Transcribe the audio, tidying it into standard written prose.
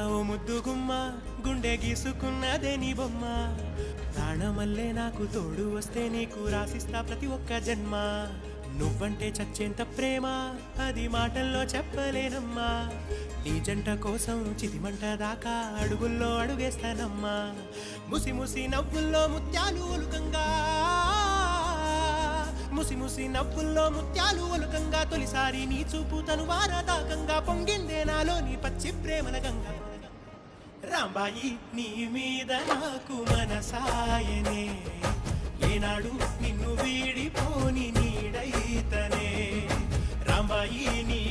ఓ ముద్దు గుమ్మ గుండె గీసుకున్నదే నీ బొమ్మ ప్రాణమల్లే నాకు తోడు వస్తే నీకు రాసిస్తా ప్రతి ఒక్క జన్మ నువ్వంటే చచ్చేంత ప్రేమ అది మాటల్లో చెప్పలేనమ్మా నీ జంట కోసం చితిమంట దాకా అడుగుల్లో అడుగేస్తానమ్మా ముసి ముసి నవ్వుల్లో ముత్యాలు ఒలుకంగా ముసి ముసి నవ్వుల్లో ముత్యాలు ఒలుకంగా తొలిసారి నీ చూపు తను వారదాకంగా పొంగిందే నాలో నీ పచ్చి ప్రేమల గంగ రాంబాయి నీ మీద నాకు మనసాయనే ఏనాడు నిన్ను వీడిపోని నీడైతనే రాంబాయి నీ